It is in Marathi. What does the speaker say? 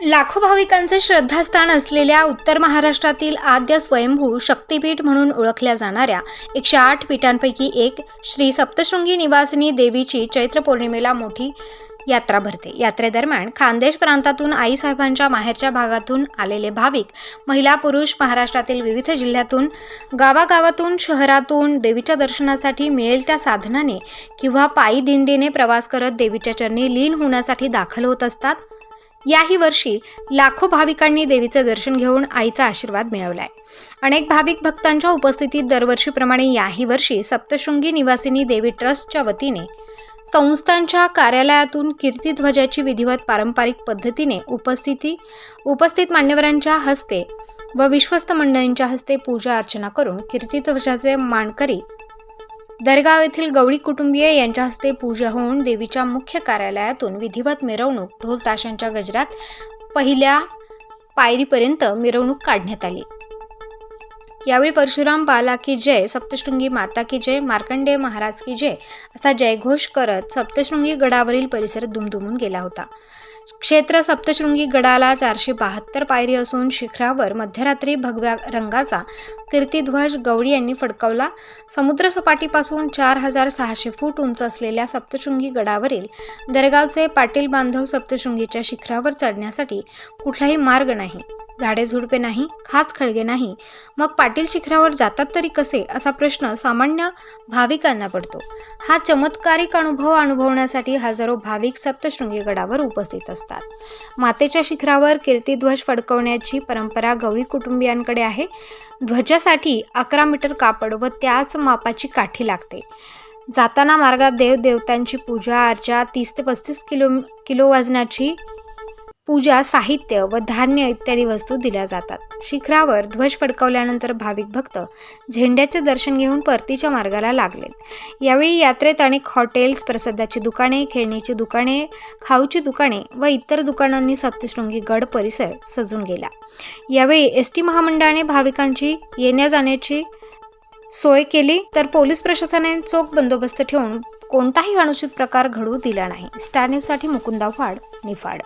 लाखो भाविकांचे श्रद्धास्थान असलेल्या उत्तर महाराष्ट्रातील आद्य स्वयंभू शक्तिपीठ म्हणून ओळखल्या जाणाऱ्या 108 पीठांपैकी एक श्री सप्तशृंगी निवासिनी देवीची चैत्र पौर्णिमेला मोठी यात्रा भरते। यात्रेदरम्यान खानदेश प्रांतातून आईसाहेबांच्या माहेरच्या भागातून आलेले भाविक, महिला, पुरुष महाराष्ट्रातील विविध जिल्ह्यातून, गावागावातून, शहरातून देवीच्या दर्शनासाठी मिळेल त्या साधनाने किंवा पायी दिंडीने प्रवास करत देवीच्या चरणी लीन होण्यासाठी दाखल होत असतात। याही वर्षी लाखो भाविकांनी देवीचे दर्शन घेऊन आईचा आशीर्वाद मिळवलाय। अनेक भाविक भक्तांच्या उपस्थितीत दरवर्षीप्रमाणे याही वर्षी सप्तशृंगी निवासिनी देवी ट्रस्टच्या वतीने संस्थांच्या कार्यालयातून कीर्तिध्वजाची विधिवत पारंपरिक पद्धतीने उपस्थित मान्यवरांच्या हस्ते व विश्वस्त मंडळींच्या हस्ते पूजा अर्चना करून कीर्तिध्वजाचे मानकरी दरगाव येथील गवळी कुटुंबीय यांच्या हस्ते पूजा होऊन देवीच्या मुख्य कार्यालयातून विधिवत मिरवणूक ढोल ताशांच्या गजरात पहिल्या पायरीपर्यंत मिरवणूक काढण्यात आली। यावेळी परशुराम बाला की जय, सप्तशृंगी माता की जय, मार्कंडेय महाराज की जय असा जयघोष करत सप्तशृंगी गडावरील परिसर दुमदुमून गेला होता। क्षेत्र सप्तशृंगी गडाला 472 पायरी असून शिखरावर मध्यरात्री भगव्या रंगाचा कीर्तिध्वज गवळी यांनी फडकवला। समुद्रसपाटीपासून 4600 फूट उंच असलेल्या सप्तशृंगी गडावरील दरगावचे पाटील बांधव सप्तशृंगीच्या शिखरावर चढण्यासाठी कुठलाही मार्ग नाही, झाडे झुडपे नाही, खाच खळगे नाही, मग पाटील शिखरावर जातात तरी कसे असा प्रश्न सामान्य भाविकांना पडतो। हा चमत्कारिक अनुभव अनुभवण्यासाठी हजारो भाविक सप्तशृंगी गडावर उपस्थित असतात। मातेच्या शिखरावर कीर्तिध्वज फडकवण्याची परंपरा गवळी कुटुंबियांकडे आहे। ध्वजासाठी 11 मीटर कापड व त्याच मापाची काठी लागते। जाताना मार्गात देवदेवतांची पूजा अर्चा, 30 ते 35 किलो वजनाची पूजा साहित्य व धान्य इत्यादी वस्तू दिल्या जातात। शिखरावर ध्वज फडकवल्यानंतर भाविक भक्त झेंड्याचे दर्शन घेऊन परतीच्या मार्गाला लागलेत। यावेळी यात्रेत अनेक हॉटेल्स, प्रसादाची दुकाने, खेळणीची दुकाने, खाऊची दुकाने व इतर दुकानांनी सप्तशृंगी गड परिसर सजून गेला। यावेळी एसटी महामंडळाने भाविकांची येण्या जाण्याची सोय केली, तर पोलीस प्रशासनाने चोख बंदोबस्त ठेवून कोणताही अनुचित प्रकार घडू दिला नाही। स्टार न्यूजसाठी मुकुंद वाड, निफाड।